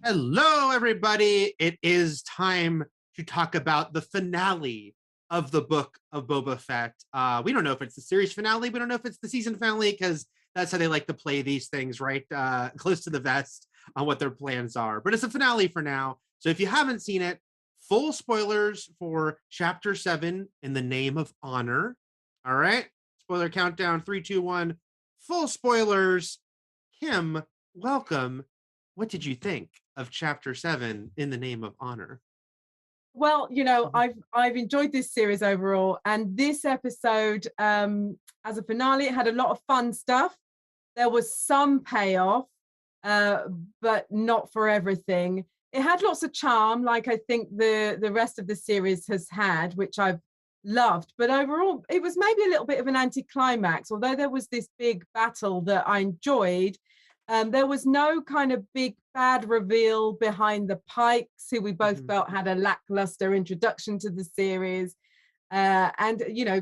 Hello, everybody. It is time to talk about the finale of the book of Boba Fett. We don't know if it's the series finale. We don't know if it's the season finale because that's how they like to play these things, right? Close to the vest on what their plans are. But it's a finale for now. So if you haven't seen it, full spoilers for chapter 7 in the name of honor. All right. Spoiler countdown 3, 2, 1. Full spoilers. Kim, welcome. What did you think of chapter 7 in the name of honor? Well, I've enjoyed this series overall, and this episode, as a finale, it had a lot of fun stuff. There was some payoff, but not for everything. It had lots of charm, like I think the rest of the series has had, which I've loved. But overall, it was maybe a little bit of an anticlimax. Although there was this big battle that I enjoyed, there was no kind of big bad reveal behind the Pikes, who we both felt had a lackluster introduction to the series. And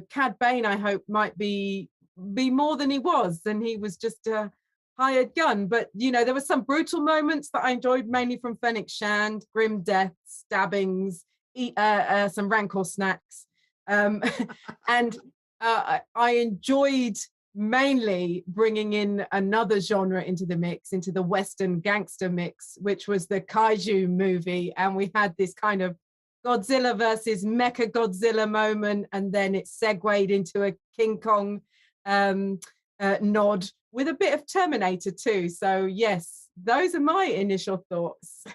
Cad Bane, I hope, might be more than he was, and he was just a hired gun. But there were some brutal moments that I enjoyed, mainly from Fennec Shand, grim deaths, stabbings, some Rancor snacks, and I enjoyed mainly bringing in another genre into the mix, into the Western gangster mix, which was the Kaiju movie. And we had this kind of Godzilla versus Mecha Godzilla moment, and then it segued into a King Kong nod with a bit of Terminator too. So yes, those are my initial thoughts.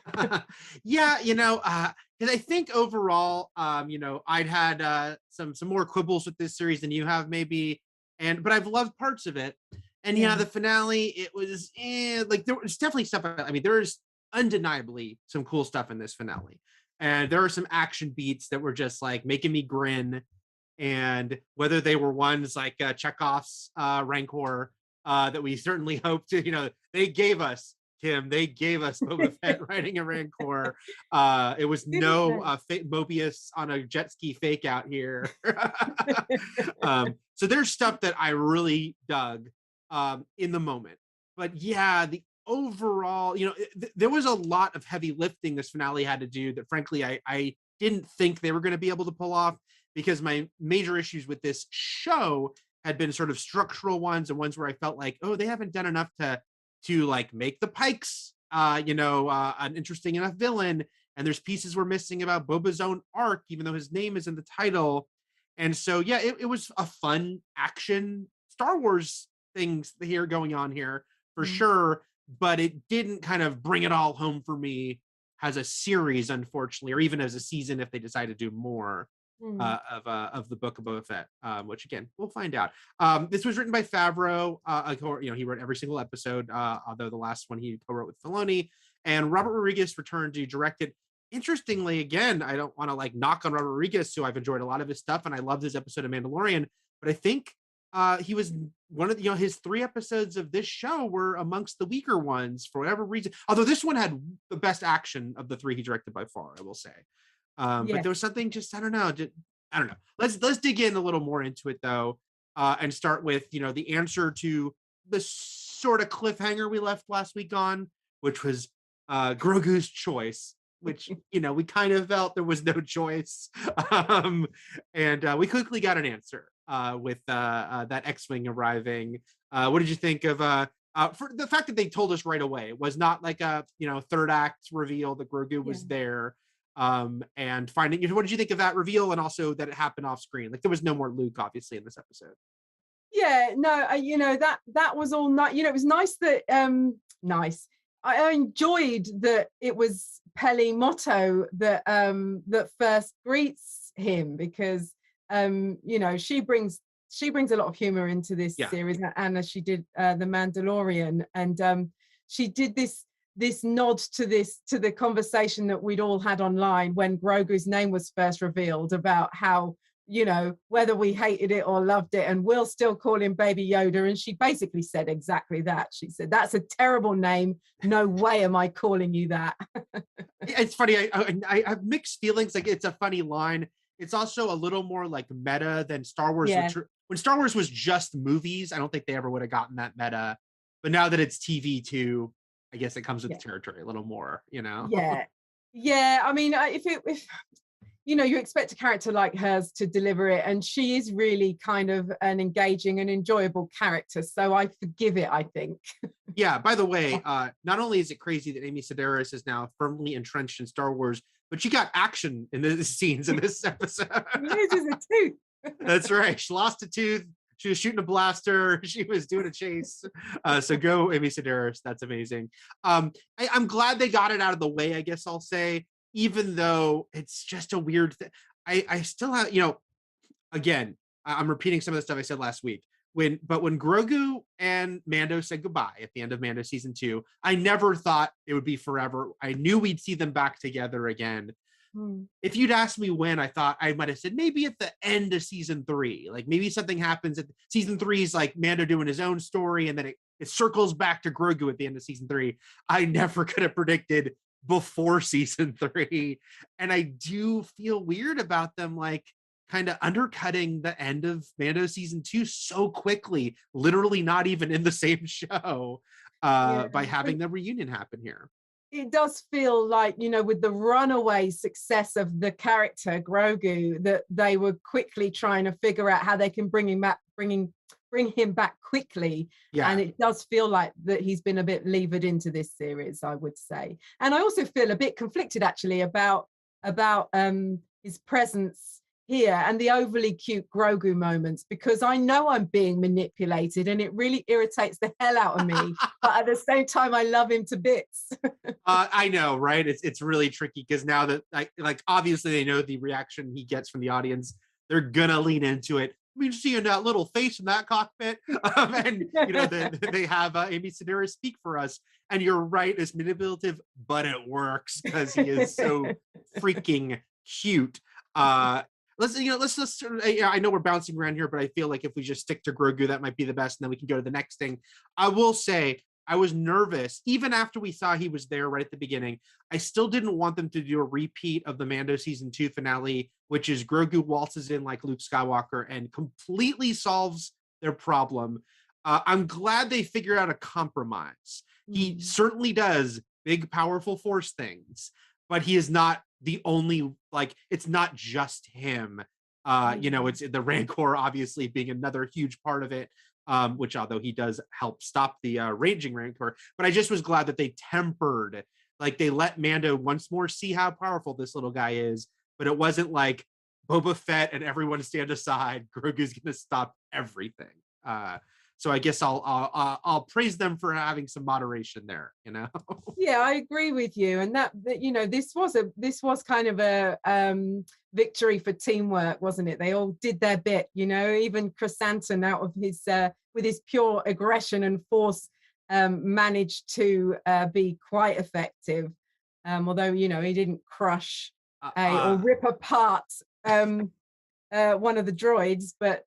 Yeah, because I think overall, I'd had some more quibbles with this series than you have maybe. But I've loved parts of it. And the finale, it was like there was definitely stuff. I mean, there's undeniably some cool stuff in this finale. And there are some action beats that were just like making me grin. And whether they were ones like Chekhov's Rancor that we certainly hope to, they gave us, Kim, they gave us Boba Fett riding a Rancor. It was no Mobius on a jet ski fake out here. So there's stuff that I really dug in the moment. But yeah, the overall, there was a lot of heavy lifting this finale had to do that, frankly, I didn't think they were going to be able to pull off, because my major issues with this show had been sort of structural ones, and ones where I felt like, oh, they haven't done enough to like make the Pikes, an interesting enough villain. And there's pieces we're missing about Boba's own arc, even though his name is in the title. And so, yeah, it was a fun action Star Wars things here going on here for sure. But it didn't kind of bring it all home for me as a series, unfortunately, or even as a season if they decide to do more of the book of Boba Fett, which again we'll find out. This was written by Favreau. He wrote every single episode, although the last one he co-wrote with Filoni, and Robert Rodriguez returned to direct it. Interestingly, again, I don't want to like knock on Robert Rodriguez, who I've enjoyed a lot of his stuff, and I loved his episode of Mandalorian, but I think he was one of his 3 episodes of this show were amongst the weaker ones for whatever reason. Although this one had the best action of the 3 he directed by far, I will say. But there was something just I don't know. Let's dig in a little more into it though, and start with the answer to the sort of cliffhanger we left last week on, which was Grogu's choice, which we kind of felt there was no choice, and we quickly got an answer with that X-wing arriving. What did you think of for the fact that they told us right away? It was not like a third act reveal that Grogu was there. And finding, what did you think of that reveal, and also that it happened off screen? Like there was no more Luke, obviously, in this episode. Yeah, no, that was all nice. It was nice that nice. I enjoyed that it was Peli Motto that that first greets him, because she brings a lot of humor into this series, and as she did the Mandalorian, and she did this nod to the conversation that we'd all had online when Grogu's name was first revealed, about how whether we hated it or loved it, and we'll still call him Baby Yoda. And she basically said exactly that. She said, that's a terrible name, no way am I calling you that. It's funny, I have mixed feelings. Like it's a funny line. It's also a little more like meta than Star Wars. When Star Wars was just movies, I don't think they ever would have gotten that meta, but now that it's TV too, I guess it comes with Yeah. the territory a little more, you know? Yeah. Yeah. I mean, if you expect a character like hers to deliver it, and she is really kind of an engaging and enjoyable character. So I forgive it, I think. Yeah, by the way, not only is it crazy that Amy Sedaris is now firmly entrenched in Star Wars, but she got action in the scenes in this episode. She loses a tooth. That's right. She lost a tooth. She was shooting a blaster. She was doing a chase. So go, Amy Sedaris. That's amazing. I'm glad they got it out of the way, I guess I'll say, even though it's just a weird thing. I still have, again, I'm repeating some of the stuff I said last week. When Grogu and Mando said goodbye at the end of Mando season 2, I never thought it would be forever. I knew we'd see them back together again. If you'd asked me when, I thought I might have said maybe at the end of season 3, like maybe something happens at season 3 is like Mando doing his own story, and then it circles back to Grogu at the end of season 3. I never could have predicted before season 3, and I do feel weird about them like kind of undercutting the end of Mando season 2 so quickly, literally not even in the same show, Yeah. by having the reunion happen here. It does feel like, with the runaway success of the character Grogu, that they were quickly trying to figure out how they can bring him back quickly. Yeah. And it does feel like that he's been a bit levered into this series, I would say. And I also feel a bit conflicted actually about his presence here and the overly cute Grogu moments, because I know I'm being manipulated and it really irritates the hell out of me. But at the same time, I love him to bits. I know, right? It's really tricky because now that like obviously they know the reaction he gets from the audience, they're gonna lean into it. I mean, seeing that little face in that cockpit, and they have Amy Sedaris speak for us. And you're right, it's manipulative, but it works because he is so freaking cute. Let's I know we're bouncing around here, but I feel like if we just stick to Grogu, that might be the best, and then we can go to the next thing. I will say I was nervous even after we saw he was there right at the beginning. I still didn't want them to do a repeat of the Mando season 2 finale, which is Grogu waltzes in like Luke Skywalker and completely solves their problem. I'm glad they figured out a compromise. He certainly does big, powerful force things, but he is not the only, like, it's not just him. It's the Rancor obviously being another huge part of it, which although he does help stop the raging Rancor, but I just was glad that they tempered, like they let Mando once more see how powerful this little guy is, but it wasn't like Boba Fett and everyone stand aside, Grogu's gonna stop everything. So I guess I'll praise them for having some moderation there, Yeah, I agree with you, and that this was kind of a victory for teamwork, wasn't it? They all did their bit, even Chrysanthemum out of his with his pure aggression and force managed to be quite effective, although he didn't crush or rip apart one of the droids, but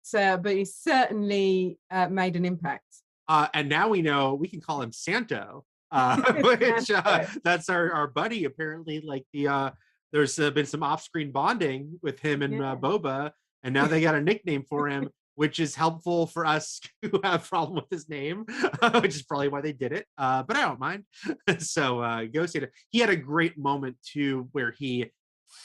he certainly made an impact. And now we know we can call him Santo, which that's our buddy. Apparently, like there's been some off-screen bonding with him and Boba, and now they got a nickname for him, which is helpful for us who have a problem with his name, which is probably why they did it. But I don't mind. So go Santo. He had a great moment too, where he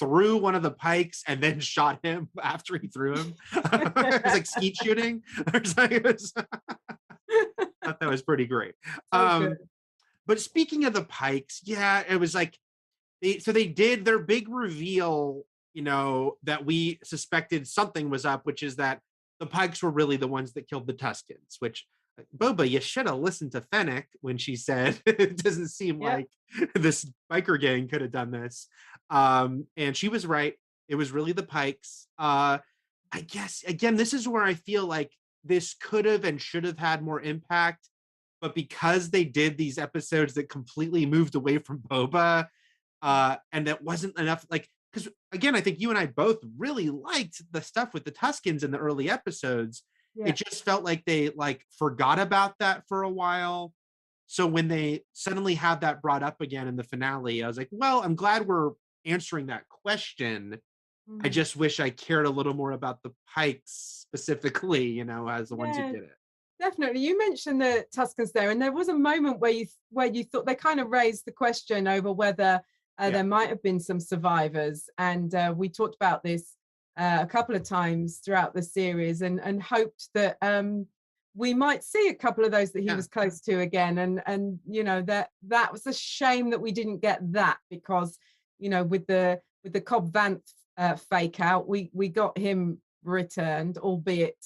threw one of the Pikes and then shot him after he threw him. It was like skeet shooting or something. I thought that was pretty great. But speaking of the Pikes, it was like they did their big reveal, that we suspected something was up, which is that the Pikes were really the ones that killed the Tuskens, which Boba, you should have listened to Fennec when she said it doesn't seem like this biker gang could have done this. And she was right. It was really the Pikes. I guess, again, this is where I feel like this could have and should have had more impact. But because they did these episodes that completely moved away from Boba, and that wasn't enough, like, because again, I think you and I both really liked the stuff with the Tuskens in the early episodes. It just felt like they forgot about that for a while. So when they suddenly had that brought up again in the finale, I was like, well, I'm glad we're answering that question. I just wish I cared a little more about the Pikes specifically, as the ones who did it. Definitely. You mentioned the Tuscans there, and there was a moment where you thought they kind of raised the question over whether Yeah. there might have been some survivors, and we talked about this a couple of times throughout the series, and hoped that we might see a couple of those that he Yeah. was close to again, and you know that was a shame that we didn't get that, because you know with the Cobb Vanth fake out, we got him returned, albeit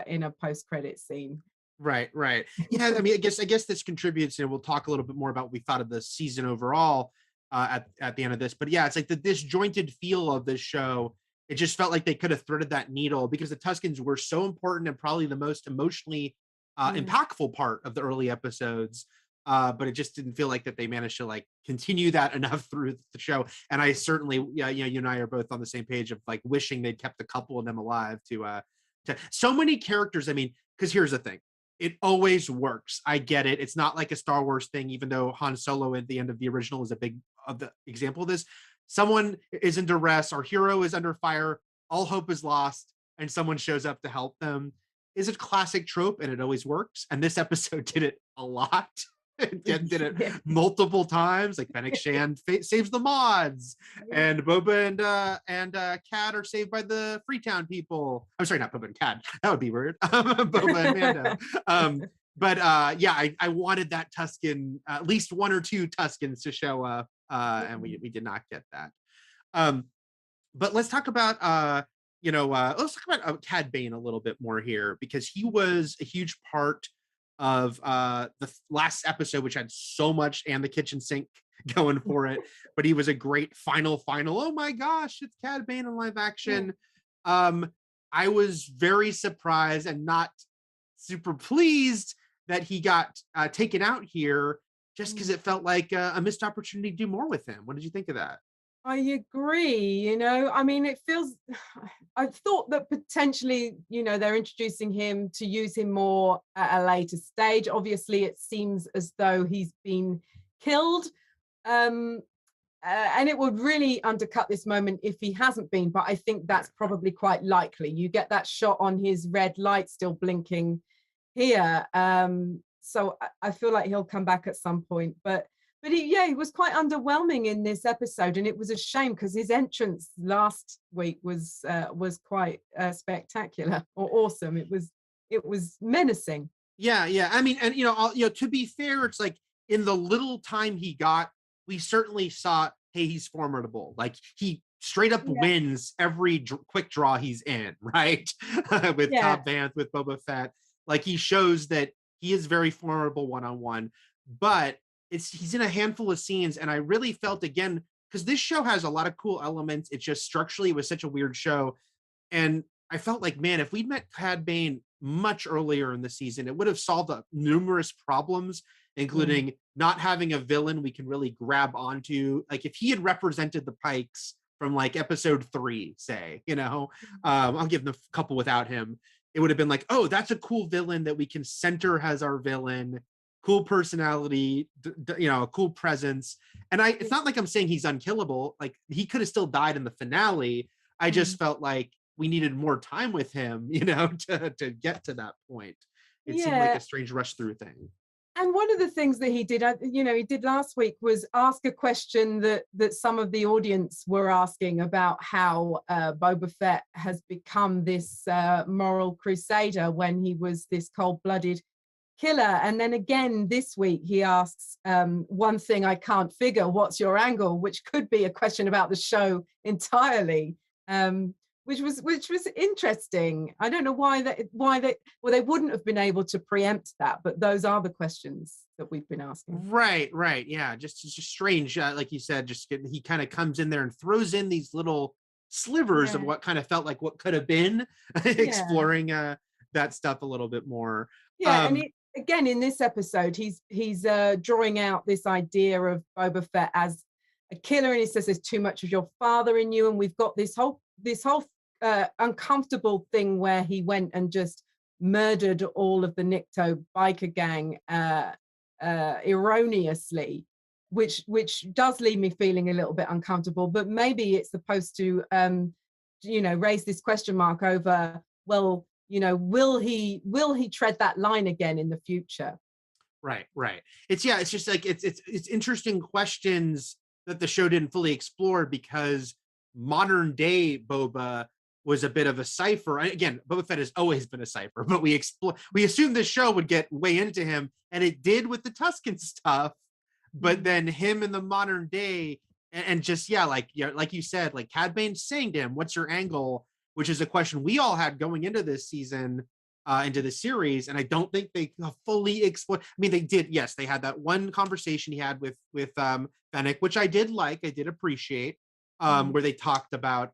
in a post-credit scene. Right, right. Yeah, I mean, I guess this contributes, and we'll talk a little bit more about what we thought of the season overall at the end of this. But yeah, it's like the disjointed feel of this show. It just felt like they could have threaded that needle because the Tuscans were so important and probably the most emotionally Mm. impactful part of the early episodes. But it just didn't feel like that they managed to like continue that enough through the show. And I certainly, yeah, you and I are both on the same page of like wishing they'd kept a couple of them alive to so many characters. I mean, because here's the thing, it always works. I get it. It's not like a Star Wars thing, even though Han Solo at the end of the original is a big of the example of this. Someone is in duress, our hero is under fire, all hope is lost, and someone shows up to help them. Is a classic trope, and it always works. And this episode did it a lot. Did it Yeah. multiple times. Like Fennec Shand saves the mods, and Boba and Cad are saved by the Freetown people. I'm sorry, not Boba and Cad. That would be weird. Boba and Mando. But yeah, I wanted that Tuscan, at least one or two Tuscans to show up, and we did not get that. Um, but let's talk about let's talk about Cad Bane a little bit more here, because he was a huge part of the last episode, which had so much and the kitchen sink going for it. But he was a great final. Oh my gosh, it's Cad Bane in live action. I was very surprised and not super pleased that he got taken out here, just because it felt like a missed opportunity to do more with him. What did you think of that? I agree. You know, I mean, it feels, I thought that potentially, you know, they're introducing him to use him more at a later stage. Obviously, it seems as though he's been killed. Um, and it would really undercut this moment if he hasn't been, but I think that's probably quite likely. You get that shot on his red light still blinking here. So I feel like he'll come back at some point. But he was quite underwhelming in this episode, and it was a shame because his entrance last week was quite spectacular or awesome. It was menacing. Yeah, yeah. I mean, and to be fair, it's like in the little time he got, we certainly saw, hey, he's formidable. Like he straight up wins every quick draw he's in, right? With Cobb Vanth, with Boba Fett. Like he shows that he is very formidable one-on-one, but he's in a handful of scenes, and I really felt, again, because this show has a lot of cool elements. It's just structurally, it was such a weird show. And I felt like, man, if we'd met Cad Bane much earlier in the season, it would have solved numerous problems, including not having a villain we can really grab onto. Like if he had represented the Pikes from like episode 3, say, I'll give them a couple without him. It would have been like, oh, that's a cool villain that we can center as our villain. Cool personality, a cool presence. And it's not like I'm saying he's unkillable. Like he could have still died in the finale. I just felt like we needed more time with him, to get to that point. It seemed like a strange rush through thing. And one of the things that he did, he did last week was ask a question that some of the audience were asking about how Boba Fett has become this moral crusader when he was this cold-blooded killer. And then again this week he asks one thing I can't figure, what's your angle, which could be a question about the show entirely, which was interesting. I don't know why they wouldn't have been able to preempt that, but those are the questions that we've been asking. Right, yeah, just strange, like you said, he kind of comes in there and throws in these little slivers of what kind of felt like what could have been, exploring that stuff a little bit more. And again, in this episode, he's drawing out this idea of Boba Fett as a killer, and he says there's too much of your father in you, and we've got this whole uncomfortable thing where he went and just murdered all of the Nikto biker gang erroneously, which does leave me feeling a little bit uncomfortable. But maybe it's supposed to raise this question mark over, well, will he tread that line again in the future? Right, right. It's just like it's interesting questions that the show didn't fully explore because modern day Boba was a bit of a cipher. Again, Boba Fett has always been a cipher, but we assumed this show would get way into him, and it did with the Tusken stuff. But then him in the modern day, and just like you said, like Cad Bane saying to him, "What's your angle?" Which is a question we all had going into this season, into the series, and I don't think they fully explored. I mean, they did. Yes, they had that one conversation he had with Fennec, which I did like. I did appreciate, where they talked about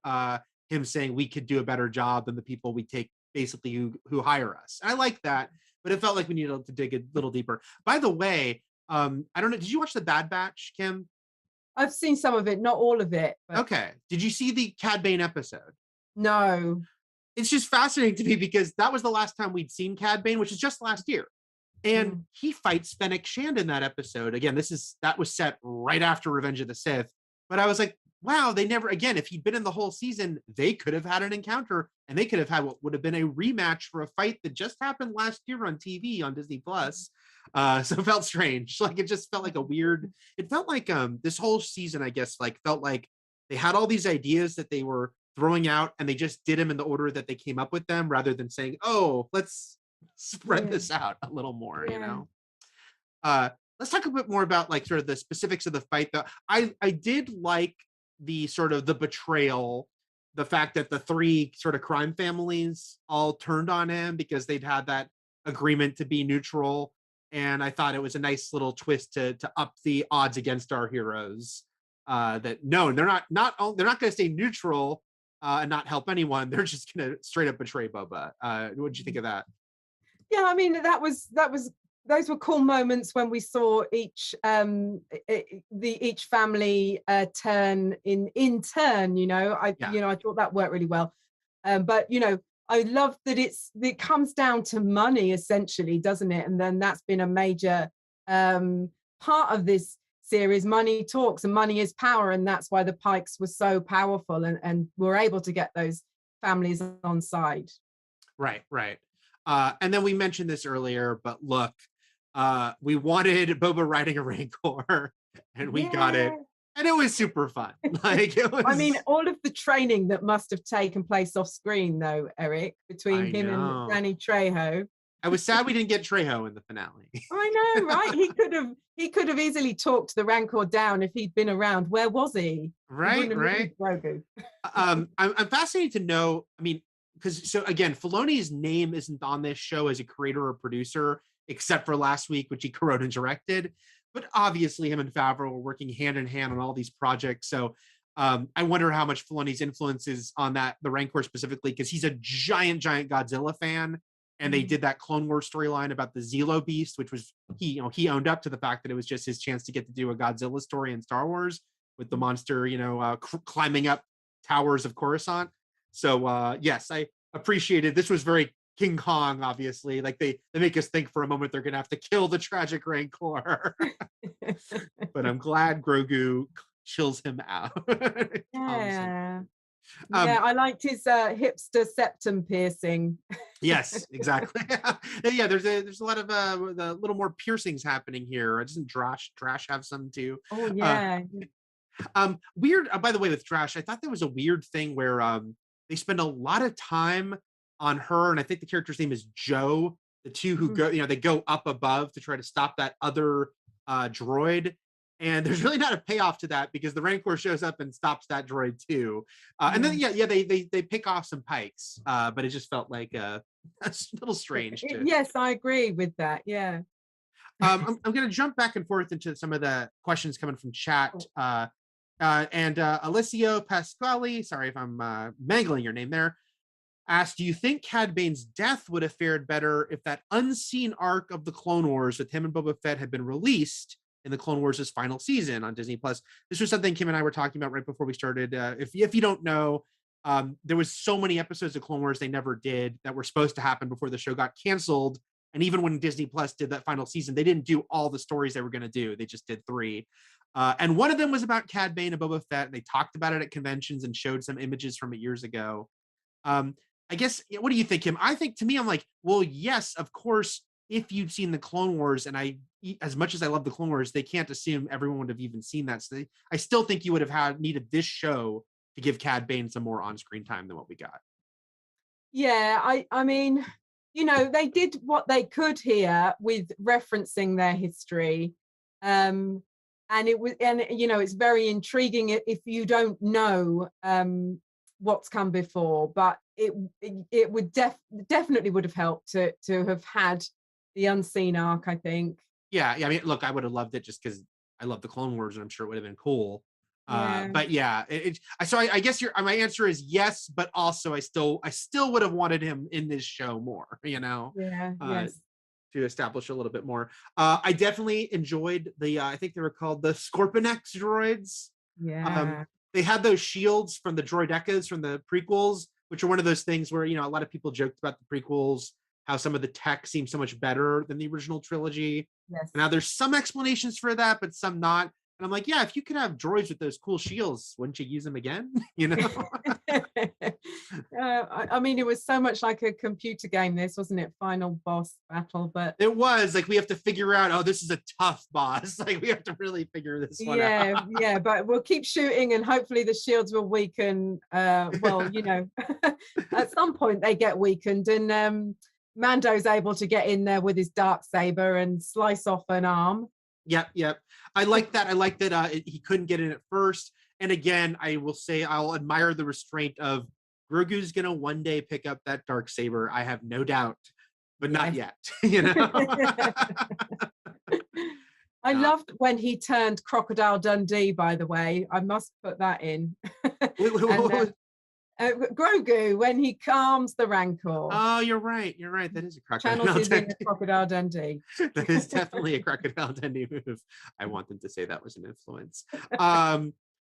him saying we could do a better job than the people we take, basically who hire us. I like that, but it felt like we needed to dig a little deeper. By the way, I don't know. Did you watch the Bad Batch, Kim? I've seen some of it, not all of it. But Okay. Did you see the Cad Bane episode? no. It's just fascinating to me because that was the last time we'd seen Cad Bane, which is just last year. And he fights Fennec Shand in that episode. Again, that was set right after Revenge of the Sith. But I was like, wow, they never, again, if he'd been in the whole season, they could have had an encounter and they could have had what would have been a rematch for a fight that just happened last year on TV on Disney Plus. So it felt strange. Like it just felt like it felt like this whole season, I guess, like felt like they had all these ideas that they were throwing out and they just did them in the order that they came up with them rather than saying, oh, let's spread this out a little more, let's talk a bit more about like sort of the specifics of the fight. Though I did like the sort of the betrayal, the fact that the three sort of crime families all turned on him because they'd had that agreement to be neutral, and I thought it was a nice little twist to up the odds against our heroes, that no, they're not going to stay neutral and not help anyone. They're just going to straight up betray Boba. What did you think of that? Yeah, I mean, those were cool moments when we saw each family turn in turn. I thought that worked really well. But I love that it comes down to money essentially, doesn't it? And then that's been a major part of this series. Money talks and money is power, and that's why the Pikes were so powerful and were able to get those families on side. Right. And then we mentioned this earlier, but look, we wanted Boba riding a Rancor, and we got it, and it was super fun. Like it was. I mean, all of the training that must have taken place off screen, though, Eric, between him and Danny Trejo. I was sad we didn't get Trejo in the finale. I know, right? He could have easily talked the Rancor down if he'd been around. Where was he? Right. Grogu. I'm fascinated to know. I mean, because so again, Filoni's name isn't on this show as a creator or producer, except for last week, which he co-wrote and directed. But obviously, him and Favreau were working hand in hand on all these projects. So I wonder how much Filoni's influence is on the Rancor specifically, because he's a giant Godzilla fan. And they did that Clone Wars storyline about the Zelo Beast, which was he owned up to the fact that it was just his chance to get to do a Godzilla story in Star Wars with the monster, climbing up towers of Coruscant. So yes, I appreciated. This was very King Kong, obviously. Like they make us think for a moment they're gonna have to kill the tragic Rancor. But I'm glad Grogu chills him out. Yeah. I liked his hipster septum piercing. Yes, exactly. Yeah, there's a lot of the little more piercings happening here. Doesn't Drash have some too? Oh yeah. Weird. By the way, with Drash, I thought there was a weird thing where they spend a lot of time on her, and I think the character's name is Joe. The two who go, they go up above to try to stop that other droid. And there's really not a payoff to that because the Rancor shows up and stops that droid too. And then they pick off some Pikes, but it just felt like a little strange. Yes, I agree with that. Yeah. I'm going to jump back and forth into some of the questions coming from chat. And Alessio Pasquale, sorry if I'm mangling your name there, asked, do you think Cad Bane's death would have fared better if that unseen arc of the Clone Wars with him and Boba Fett had been released in the Clone Wars' final season on Disney Plus? This was something Kim and I were talking about right before we started. If you don't know, there was so many episodes of Clone Wars they never did that were supposed to happen before the show got canceled. And even when Disney Plus did that final season, they didn't do all the stories they were going to do. They just did 3. And one of them was about Cad Bane and Boba Fett. And they talked about it at conventions and showed some images from it years ago. I guess, what do you think, Kim? I think, to me, I'm like, well, yes, of course, if you've seen the Clone Wars, and as much as I love the Clone Wars, they can't assume everyone would have even seen that. So I still think you would have needed this show to give Cad Bane some more on-screen time than what we got. Yeah, I mean, they did what they could here with referencing their history. Um, and it's very intriguing if you don't know what's come before, but it would definitely would have helped to have had the unseen arc, I think. Yeah, I mean, look, I would have loved it just because I love the Clone Wars, and I'm sure it would have been cool. Yeah. But yeah, so I guess my answer is yes, but also I still would have wanted him in this show more, Yeah, uh, yes. to establish a little bit more. I definitely enjoyed I think they were called the Scorponex droids. Um, Yeah. they had those shields from the droidecas from the prequels, which are one of those things where, a lot of people joked about the prequels, how some of the tech seems so much better than the original trilogy. Yes. Now there's some explanations for that, but some not. And I'm like, yeah, if you could have droids with those cool shields, wouldn't you use them again? I mean, it was so much like a computer game, this, wasn't it? Final boss battle, but It was like, we have to figure out, oh, this is a tough boss. Like, we have to really figure this one out. yeah, but we'll keep shooting and hopefully the shields will weaken. Well, at some point they get weakened, and Mando's able to get in there with his dark saber and slice off an arm. Yep. I like that. He couldn't get in at first. And again, I will say I'll admire the restraint of Grogu's gonna one day pick up that dark saber. I have no doubt, but not yet. I loved when he turned Crocodile Dundee, by the way. I must put that in. And, Grogu, when he calms the Rancor. Oh, you're right. That is a Crocodile Channels Dundee. in Crocodile Dundee. That is definitely a Crocodile Dundee move. I want them to say that was an influence.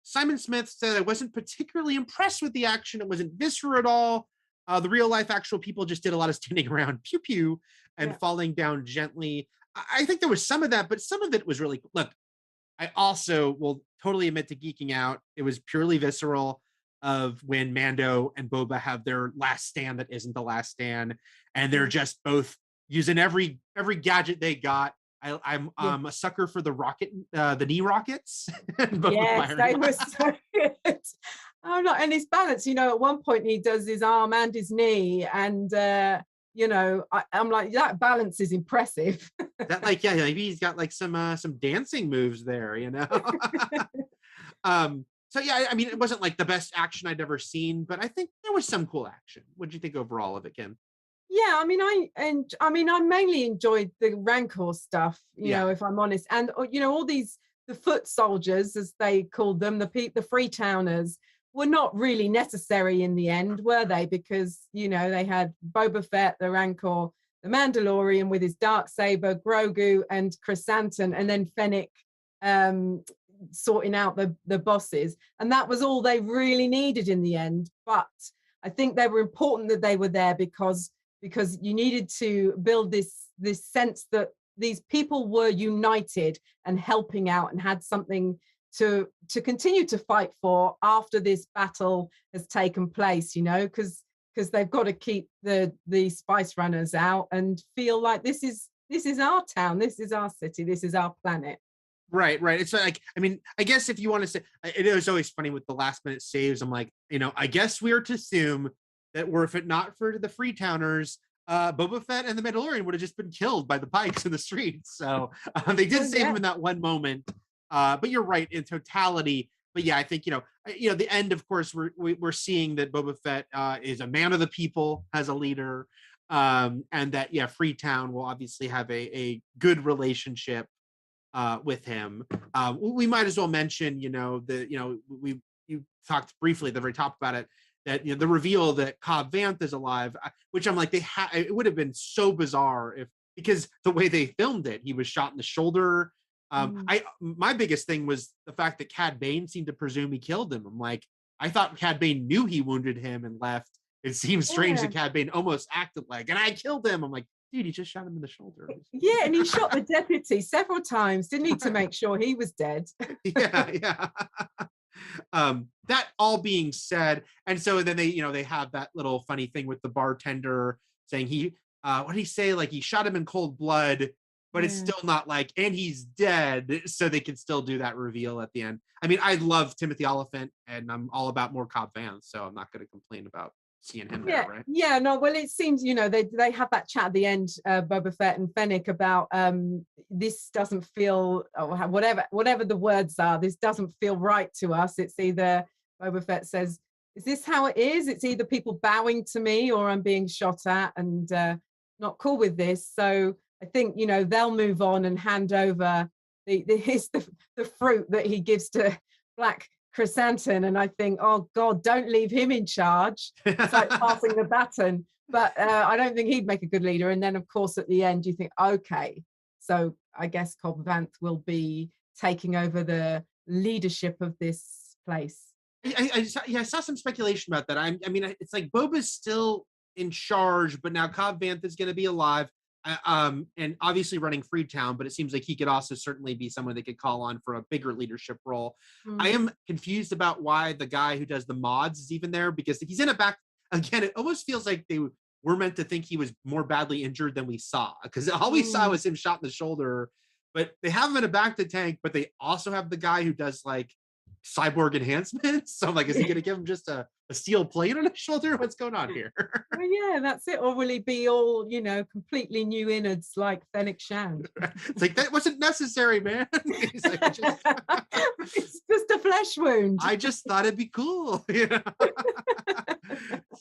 Simon Smith said, I wasn't particularly impressed with the action. It wasn't visceral at all. The real life actual people just did a lot of standing around, pew pew, and falling down gently. I think there was some of that, but some of it was really, look, I also will totally admit to geeking out. It was purely visceral, of when Mando and Boba have their last stand that isn't the last stand, and they're just both using every gadget they got. I'm a sucker for the knee rockets. Yes, they were so good. Oh, no, and his balance. At one point he does his arm and his knee, and I'm like, that balance is impressive. That, like, yeah, maybe he's got like some dancing moves there, So yeah, I mean, it wasn't like the best action I'd ever seen, but I think there was some cool action. What did you think overall of it, Kim? Yeah, I mean, I mainly enjoyed the Rancor stuff, if I'm honest, and all these the foot soldiers, as they called them, the Freetowners, were not really necessary in the end, were they? Because they had Boba Fett, the Rancor, the Mandalorian with his dark saber, Grogu, and Chrysanthemum, and then Fennec sorting out the bosses, and that was all they really needed in the end. But I think they were important that they were there because you needed to build this sense that these people were united and helping out and had something to continue to fight for after this battle has taken place, because they've got to keep the spice runners out and feel like this is our town, this is our city, this is our planet. Right. It's like, I mean, I guess if you want to say, it was always funny with the last minute saves. I'm like, I guess we are to assume that if it not for the Freetowners, Boba Fett and the Mandalorian would have just been killed by the Pikes in the streets. So they did save him in that one moment. But you're right in totality. But yeah, I think, the end, of course, we're seeing that Boba Fett is a man of the people, has a leader, and that, Freetown will obviously have a good relationship with him. We might as well mention, you talked briefly at the very top about it, that the reveal that Cobb Vanth is alive, which I'm like, it would have been so bizarre because the way they filmed it, he was shot in the shoulder. My biggest thing was the fact that Cad Bane seemed to presume he killed him. I'm like, I thought Cad Bane knew he wounded him and left. It seems strange that Cad Bane almost acted like, and I killed him. I'm like, dude, he just shot him in the shoulder. Yeah, and he shot the deputy several times, didn't he, to make sure he was dead? Yeah. That all being said, and so then they have that little funny thing with the bartender saying what did he say? Like he shot him in cold blood, but it's Yeah. still not like, and he's dead. So they can still do that reveal at the end. I mean, I love Timothy Oliphant and I'm all about more Cobb Vanth, so I'm not going to complain about seeing him there, Yeah, right? yeah, no, well, it seems, they have that chat at the end, Boba Fett and Fennec, about this doesn't feel, or whatever the words are, this doesn't feel right to us. It's either, Boba Fett says, is this how it is? It's either people bowing to me or I'm being shot at, and not cool with this. So I think, they'll move on and hand over the fruit that he gives to Black Chrysanthemum, and I think, oh God, don't leave him in charge. It's like passing the baton. But I don't think he'd make a good leader. And then, of course, at the end, you think, okay, so I guess Cobb Vanth will be taking over the leadership of this place. I saw some speculation about that. I mean, it's like Boba's still in charge, but now Cobb Vanth is going to be alive, and obviously running Freetown. But it seems like he could also certainly be someone they could call on for a bigger leadership role. I am confused about why the guy who does the mods is even there, because he's in a back. Again, it almost feels like they were meant to think he was more badly injured than we saw, because all we saw was him shot in the shoulder. But they have him in a back to tank, but they also have the guy who does like cyborg enhancements. So I'm like, is he going to give him just a steel plate on his shoulder? What's going on here? Well, yeah, that's it. Or will he be all, completely new innards like Fennec Shand? It's like, that wasn't necessary, man. He's like, it's just a flesh wound. I just thought it'd be cool.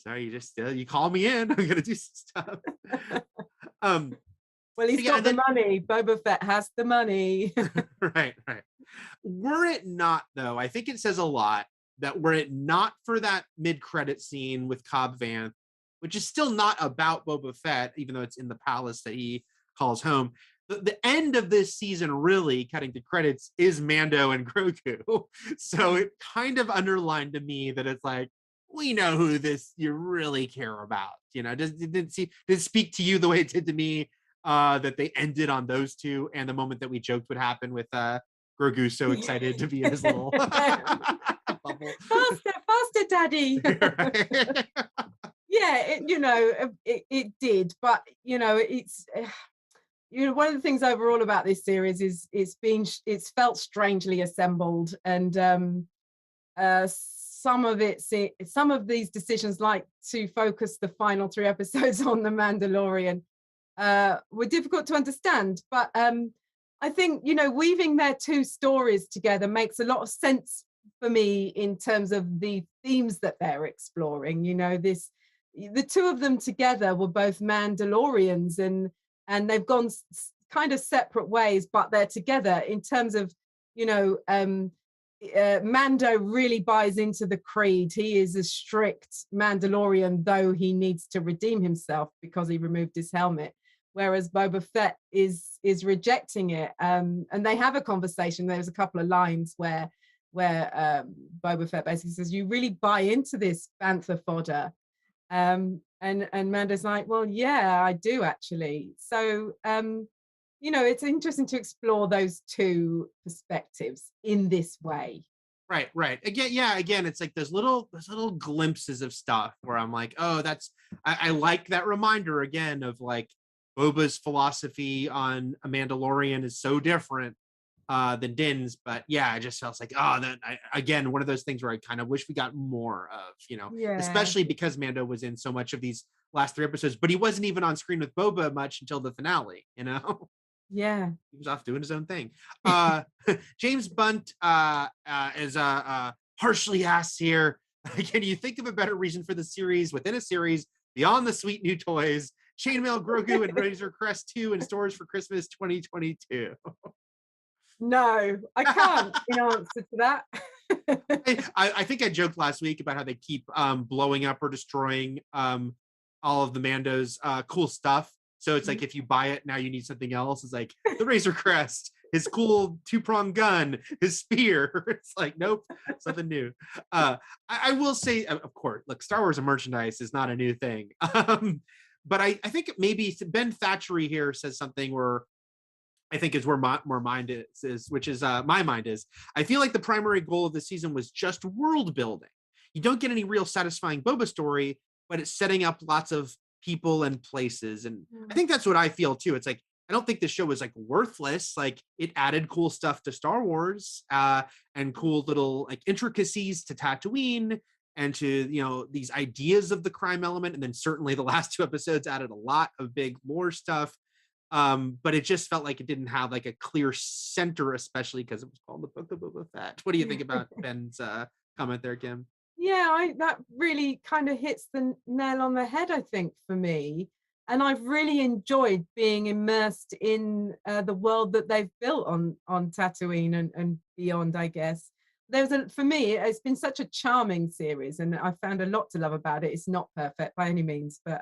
So you call me in, I'm gonna do some stuff. Well, he's got the money. Boba Fett has the money. Right. Were it not, though, I think it says a lot that were it not for that mid-credit scene with Cobb Vanth, which is still not about Boba Fett, even though it's in the palace that he calls home. The end of this season, really, cutting to credits, is Mando and Grogu. So it kind of underlined to me that it's like, we know who this you really care about. Did it speak to you the way it did to me, that they ended on those two, and the moment that we joked would happen with Grogu so excited to be in his little bubble. Faster, Daddy. Yeah, it did, but it's one of the things overall about this series is it's felt strangely assembled, and some of these decisions, like to focus the final 3 episodes on the Mandalorian, were difficult to understand, but I think, weaving their 2 stories together makes a lot of sense for me in terms of the themes that they're exploring. The 2 of them together were both Mandalorians, and they've gone kind of separate ways, but they're together in terms of, Mando really buys into the creed. He is a strict Mandalorian, though he needs to redeem himself because he removed his helmet. Whereas Boba Fett is rejecting it, and they have a conversation. There's a couple of lines where Boba Fett basically says, "You really buy into this bantha fodder," and Mando's like, "Well, yeah, I do actually." So it's interesting to explore those 2 perspectives in this way. Right. Again, it's like those little glimpses of stuff where I'm like, oh, I like that reminder again of like, Boba's philosophy on a Mandalorian is so different than Din's, but yeah, I just felt like, again, one of those things where I kind of wish we got more of, Yeah. especially because Mando was in so much of these last 3 episodes, but he wasn't even on screen with Boba much until the finale, Yeah. He was off doing his own thing. James Bunt is harshly asked here, can you think of a better reason for the series within a series beyond the sweet new toys? Chainmail Grogu and Razor Crest 2 in stores for Christmas 2022. No, I can't in answer to that. I think I joked last week about how they keep blowing up or destroying all of the Mando's cool stuff. So it's like, if you buy it, now you need something else. It's like the Razor Crest, his cool 2-pronged gun, his spear. It's like, nope, something new. I will say, of course, look, Star Wars and merchandise is not a new thing. But I think maybe Ben Thatchery here says something where I think is where my mind is, which is my mind is. I feel like the primary goal of the season was just world building. You don't get any real satisfying Boba story, but it's setting up lots of people and places. And I think that's what I feel too. It's like, I don't think the show was like worthless. Like it added cool stuff to Star Wars and cool little like intricacies to Tatooine and to, you know, these ideas of the crime element. And then certainly the last two episodes added a lot of big lore stuff. But it just felt like it didn't have like a clear center, especially because it was called the Book of Boba Fett. What do you think about Ben's comment there, Kim? Yeah, that really kind of hits the nail on the head, I think, for me. And I've really enjoyed being immersed in the world that they've built on Tatooine and beyond, I guess. For me, it's been such a charming series, and I found a lot to love about it. It's not perfect by any means, but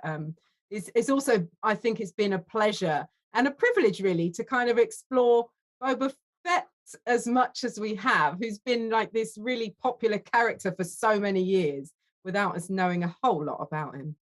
it's also, I think it's been a pleasure and a privilege, really, to kind of explore Boba Fett as much as we have, who's been like this really popular character for so many years without us knowing a whole lot about him.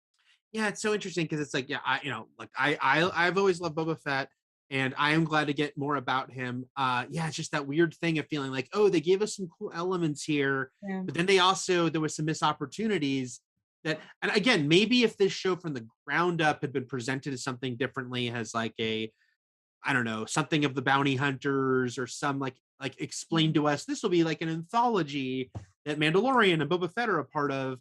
Yeah, it's so interesting because it's like, yeah, I've always loved Boba Fett, and I am glad to get more about him. Yeah, it's just that weird thing of feeling like, oh, they gave us some cool elements here, Yeah. but then there was some missed opportunities that, and again, maybe if this show from the ground up had been presented as something differently, as like I don't know, something of the bounty hunters or some like explain to us, this will be like an anthology that Mandalorian and Boba Fett are a part of.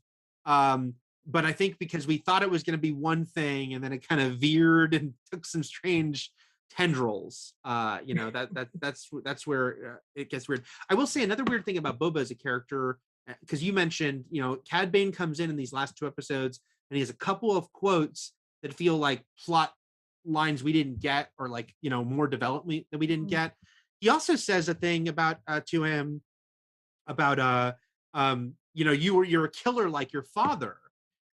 But I think because we thought it was going to be one thing and then it kind of veered and took some strange tendrils, that's where it gets weird. I will say another weird thing about Boba as a character, because you mentioned, Cad Bane comes in these last two episodes and he has a couple of quotes that feel like plot lines we didn't get, or like, more development that we didn't get. He also says a thing about to him about you're a killer like your father.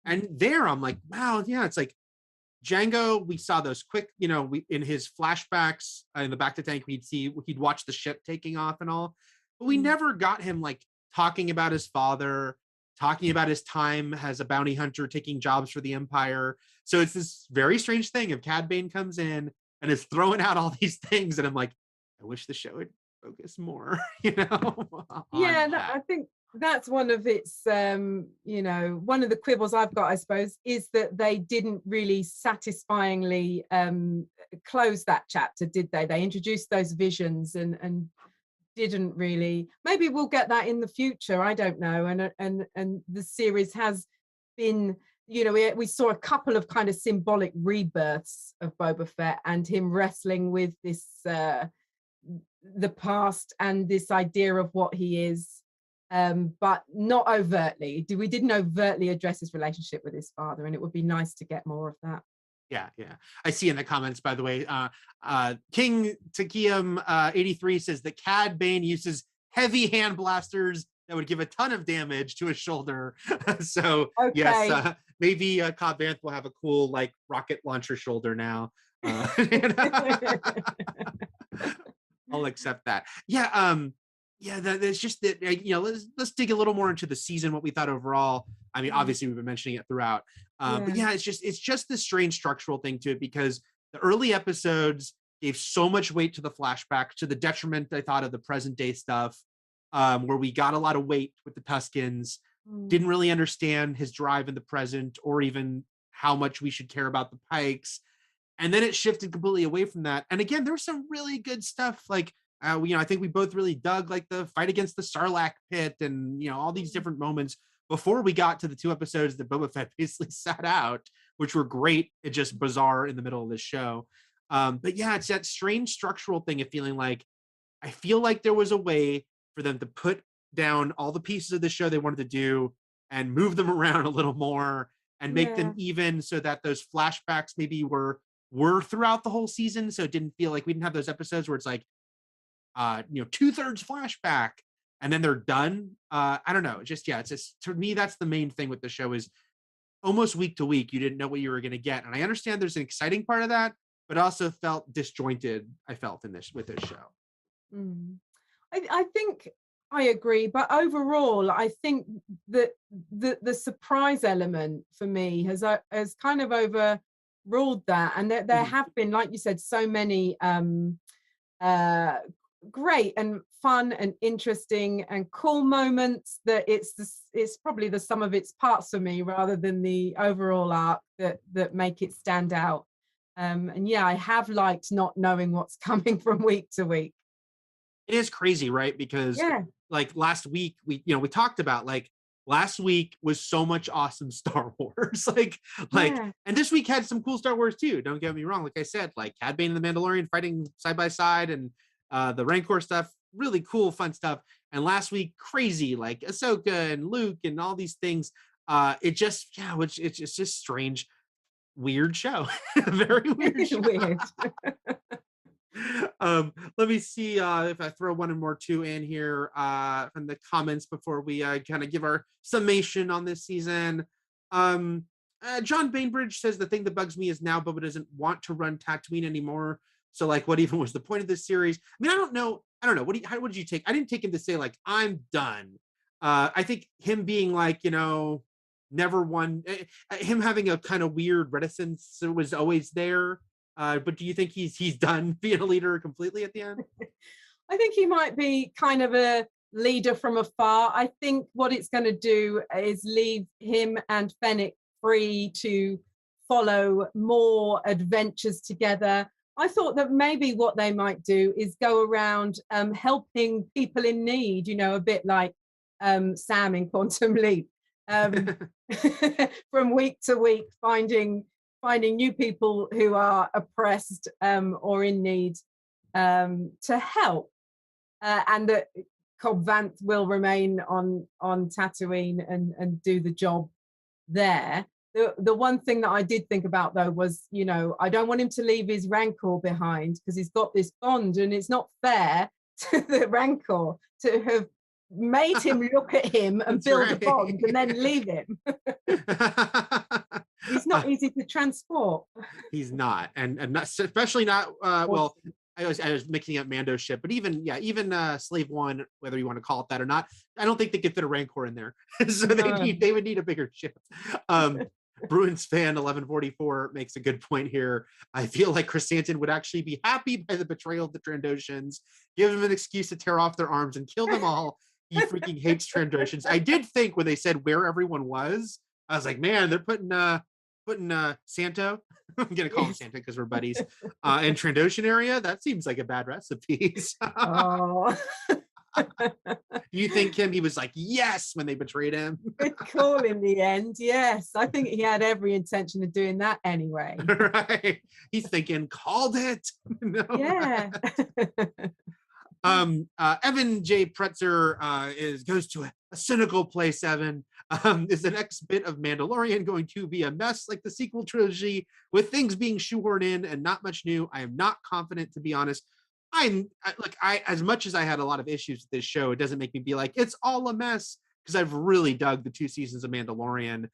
And there I'm like, wow, yeah, it's like Django, we saw those quick, in his flashbacks in the back to tank, he'd watch the ship taking off and all, but we never got him like talking about his father, talking about his time as a bounty hunter, taking jobs for the Empire. So it's this very strange thing of Cad Bane comes in and is throwing out all these things. And I'm like, I wish the show would focus more, Yeah, I think that's one of its, one of the quibbles I've got, I suppose, is that they didn't really satisfyingly close that chapter, did they? They introduced those visions and didn't really. Maybe we'll get that in the future. I don't know. And the series has been, we saw a couple of kind of symbolic rebirths of Boba Fett and him wrestling with this, the past and this idea of what he is, but not overtly. We didn't overtly address his relationship with his father, and it would be nice to get more of that. Yeah. I see in the comments, by the way, King Takium 83 says that Cad Bane uses heavy hand blasters that would give a ton of damage to his shoulder. So okay. Yes, maybe Cobb Vanth will have a cool like rocket launcher shoulder now. I'll accept that. Yeah. That's just that. Let's dig a little more into the season. What we thought overall. I mean, obviously we've been mentioning it throughout, but yeah, it's just this strange structural thing to it, because the early episodes gave so much weight to the flashback, to the detriment, I thought, of the present day stuff, where we got a lot of weight with the Tuskens. Didn't really understand his drive in the present, or even how much we should care about the Pikes. And then it shifted completely away from that. And again, there was some really good stuff. Like, I think we both really dug like the fight against the Sarlacc pit and, all these different moments before we got to the two episodes that Boba Fett basically sat out, which were great. It's just bizarre in the middle of this show. But yeah, it's that strange structural thing of feeling like, I feel like there was a way for them to put down all the pieces of the show they wanted to do and move them around a little more and make them even, so that those flashbacks maybe were throughout the whole season. So it didn't feel like we didn't have those episodes where it's like, 2/3 flashback and then they're done. I don't know. It's just, to me, that's the main thing with the show, is almost week to week, you didn't know what you were going to get. And I understand there's an exciting part of that, but also felt disjointed. I felt with this show. I think I agree, but overall, I think that the surprise element for me has kind of overruled that, and there have been, like you said, so many uh, great and fun and interesting and cool moments that it's probably the sum of its parts for me rather than the overall arc that make it stand out. And yeah, I have liked not knowing what's coming from week to week. It is crazy, right? Because Yeah, like last week, we talked about like last week was so much awesome Star Wars. yeah. And this week had some cool Star Wars too. Don't get me wrong. Like I said, like Cad Bane and the Mandalorian fighting side by side, and the Rancor stuff, really cool, fun stuff. And last week, crazy, like Ahsoka and Luke and all these things. It just, yeah, which it's just strange, weird show. Very weird show. Weird. Let me see if I throw one or more two in here from the comments before we kind of give our summation on this season. John Bainbridge says the thing that bugs me is now Boba doesn't want to run Tatooine anymore. So like, what even was the point of this series? I mean, I don't know. How did you take? I didn't take him to say like I'm done. I think him being like, never one, him having a kind of weird reticence was always there. But do you think he's done being a leader completely at the end? I think he might be kind of a leader from afar. I think what it's going to do is leave him and Fennec free to follow more adventures together. I thought that maybe what they might do is go around helping people in need, a bit like Sam in Quantum Leap. From week to week, finding new people who are oppressed or in need to help, and that Cobb Vanth will remain on Tatooine and do the job there. The one thing that I did think about though was, I don't want him to leave his Rancor behind because he's got this bond, and it's not fair to the Rancor to have made him look at him and build a bond and then leave him. He's not easy to transport. He's not, and not, especially not. Well, I was mixing up Mando ship, but even Slave One, whether you want to call it that or not, I don't think they could fit a Rancor in there. So they would need a bigger ship. Bruins fan 1144 makes a good point here. I feel like Chrysanthemum would actually be happy by the betrayal of the Trandoshans, give them an excuse to tear off their arms and kill them all. He freaking hates Trandoshans. I did think when they said where everyone was, I was like, man, they're putting Santo. I'm gonna call him Santa because we're buddies. In Trandoshan area, that seems like a bad recipe. Oh. Do you think he was like yes when they betrayed him? Good call in the end. Yes, I think he had every intention of doing that anyway. Right. He's thinking, called it. No. Yeah. Evan J. Pretzer goes to a cynical place. Evan, is the next bit of Mandalorian going to be a mess like the sequel trilogy with things being shoehorned in and not much new? I am not confident, to be honest. I as much as I had a lot of issues with this show, it doesn't make me be like it's all a mess, because I've really dug the 2 seasons of Mandalorian.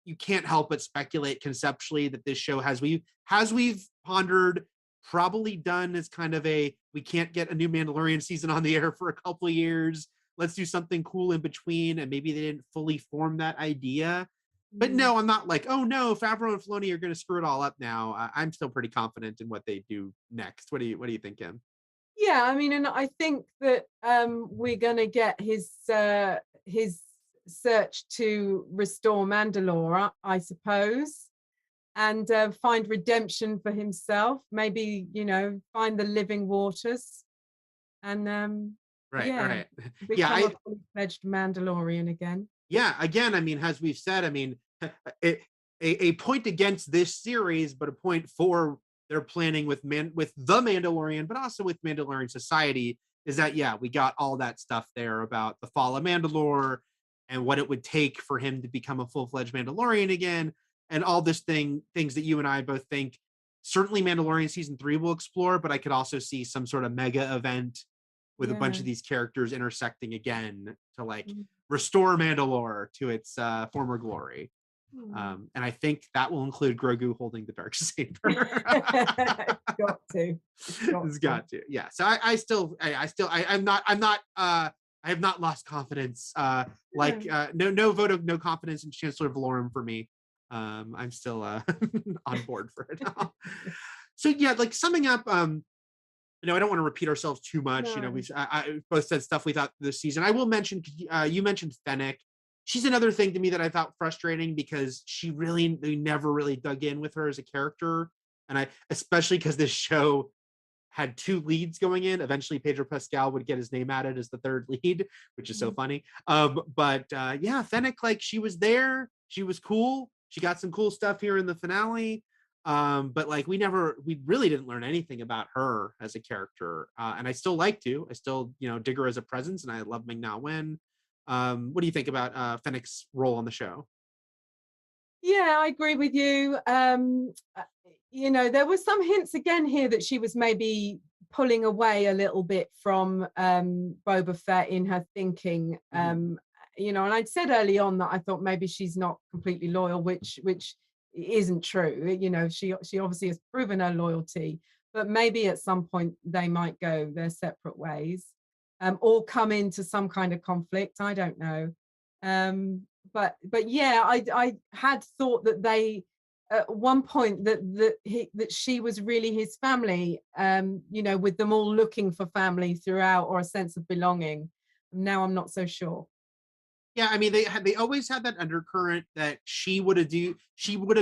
You can't help but speculate conceptually that this show, as we've pondered, probably done as kind of a, we can't get a new Mandalorian season on the air for a couple of years. Let's do something cool in between, and maybe they didn't fully form that idea. But no, I'm not like, oh no, Favreau and Filoni are going to screw it all up now. I'm still pretty confident in what they do next. What do you think, Kim? Yeah, I mean, and I think that we're going to get his search to restore Mandalore, I suppose, and find redemption for himself. Maybe, find the living waters, and right. become a full-fledged Mandalorian again. Yeah, again, I mean, as we've said, I mean, a point against this series, but a point for their planning with the Mandalorian, but also with Mandalorian Society, is that, yeah, we got all that stuff there about the fall of Mandalore and what it would take for him to become a full-fledged Mandalorian again, and all things that you and I both think certainly Mandalorian season 3 will explore, but I could also see some sort of mega event with a bunch of these characters intersecting again to restore Mandalore to its former glory. And I think that will include Grogu holding the dark saber. Got to. It's got to. Yeah. So I have not lost confidence. No vote of no confidence in Chancellor Valorum for me. I'm still on board for it. So yeah, like summing up, I don't want to repeat ourselves too much. No. I both said stuff we thought this season. I will mention, you mentioned Fennec. She's another thing to me that I thought frustrating because they never really dug in with her as a character. And especially because this show had two leads going in. Eventually, Pedro Pascal would get his name added as the third lead, which is so funny. But yeah, Fennec, like she was there. She was cool. She got some cool stuff here in the finale. But like we really didn't learn anything about her as a character. And I still I still, dig her as a presence, and I love Ming Na Wen. What do you think about Fennec's role on the show? Yeah, I agree with you. There was some hints again here that she was maybe pulling away a little bit from Boba Fett in her thinking. Mhm. And I'd said early on that I thought maybe she's not completely loyal, which isn't true. She obviously has proven her loyalty, but maybe at some point they might go their separate ways, or come into some kind of conflict. I don't know. But yeah, I had thought that they at one point that she was really his family, with them all looking for family throughout, or a sense of belonging. Now I'm not so sure. Yeah, I mean they always had that undercurrent that she would have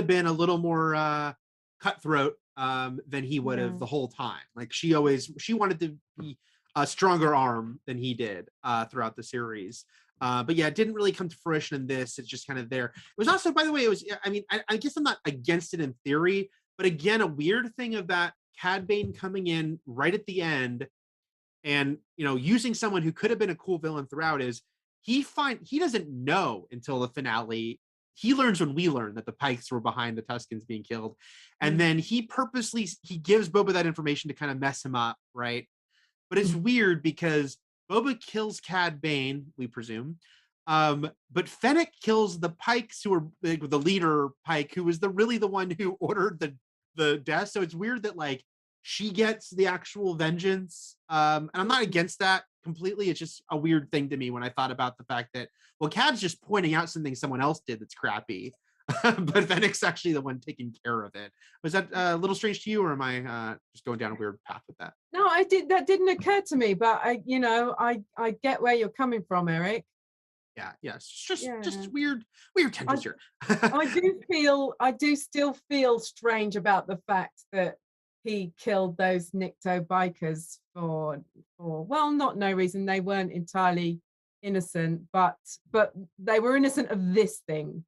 been a little more cutthroat than he would have Yeah. the whole time. Like she wanted to be a stronger arm than he did throughout the series. But yeah, it didn't really come to fruition in this. It's just kind of there. It was also, by the way, I mean, I guess I'm not against it in theory, but again, a weird thing of that Cad Bane coming in right at the end and using someone who could have been a cool villain throughout is he doesn't know until the finale. He learns when we learn that the Pikes were behind the Tuskens being killed, and then he gives Boba that information to kind of mess him up, right? But it's weird because Boba kills Cad Bane, we presume, but Fennec kills the Pikes, who are the leader Pike, who was really the one who ordered the death. So it's weird that like she gets the actual vengeance. And I'm not against that completely. It's just a weird thing to me when I thought about the fact that, well, Cad's just pointing out something someone else did that's crappy. But Fennec's actually the one taking care of it. Was that a little strange to you, or am I just going down a weird path with that? No, that didn't occur to me, but I get where you're coming from, Eric. Yeah, yes, just Yeah. weird I tendrils here. I do still feel strange about the fact that he killed those Nikto bikers for well, not no reason. They weren't entirely innocent, but they were innocent of this thing.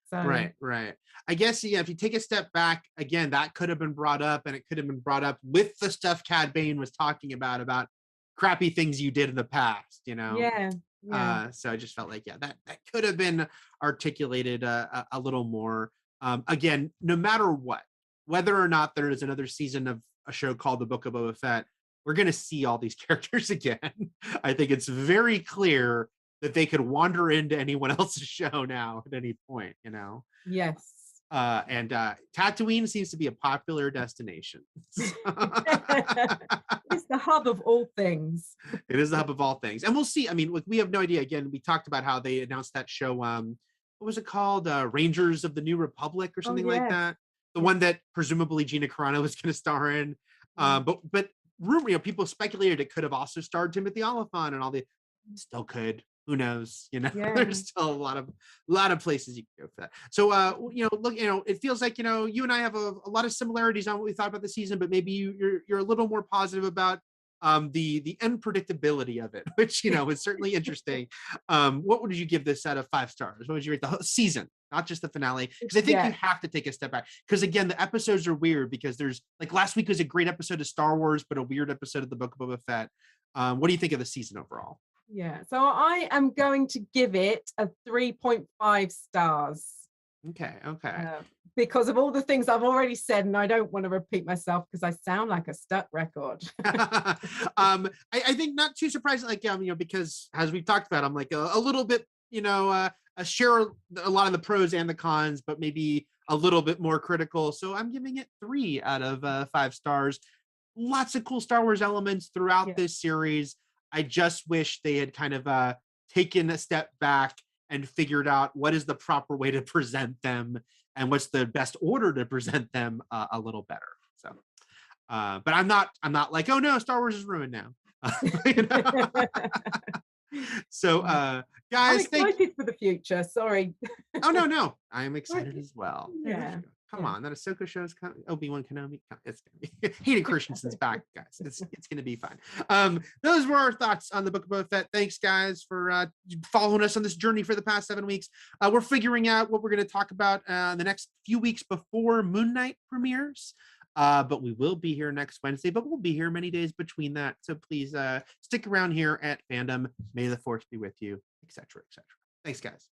So Right. I guess, yeah, if you take a step back, again, that could have been brought up, and it could have been brought up with the stuff Cad Bane was talking about crappy things you did in the past. yeah, yeah. So I just felt like, yeah, that could have been articulated a little more. Again, no matter what, whether or not there is another season of a show called The Book of Boba Fett, we're going to see all these characters again. I think it's very clear that they could wander into anyone else's show now at any point. Yes. And Tatooine seems to be a popular destination. It's the hub of all things. It is the hub of all things, and we'll see. I mean, like, we have no idea. Again, we talked about how they announced that show. What was it called? Rangers of the New Republic or Oh something like yes. that. The one that presumably Gina Carano was going to star in. Yeah. But rumor, people speculated it could have also starred Timothy Olyphant and all the. Still could. Who knows? Yeah. There's still a lot of places you can go for that. So, look, it feels like you and I have a lot of similarities on what we thought about the season, but maybe you're a little more positive about the unpredictability of it, which is certainly interesting. What would you give this out of 5 stars? What would you rate the whole season, not just the finale? Because I think you Yeah. have to take a step back. Because again, the episodes are weird because there's like last week was a great episode of Star Wars, but a weird episode of the Book of Boba Fett. What do you think of the season overall? Yeah. So I am going to give it a 3.5 stars. Okay. Because of all the things I've already said, and I don't want to repeat myself because I sound like a stuck record. I think not too surprising, like, because as we've talked about, I'm like a little bit, I share a lot of the pros and the cons, but maybe a little bit more critical. So I'm giving it 3 out of 5 stars. Lots of cool Star Wars elements throughout Yeah. this series. I just wish they had kind of taken a step back and figured out what is the proper way to present them and what's the best order to present them a little better. So But I'm not like, oh no, Star Wars is ruined now. You know? So I'm guys, excited for the future. Sorry. oh no, I am excited as well. Yeah. Come on, that Ahsoka show's coming. Obi-Wan Kenobi. It's gonna be Hayden Christensen's back, guys. It's gonna be fun. Those were our thoughts on the Book of Boba Fett. Thanks, guys, for following us on this journey for the past 7 weeks. We're figuring out what we're gonna talk about the next few weeks before Moon Knight premieres. But we will be here next Wednesday, but we'll be here many days between that. So please stick around here at Fandom. May the Force be with you, etc., etc. Thanks, guys.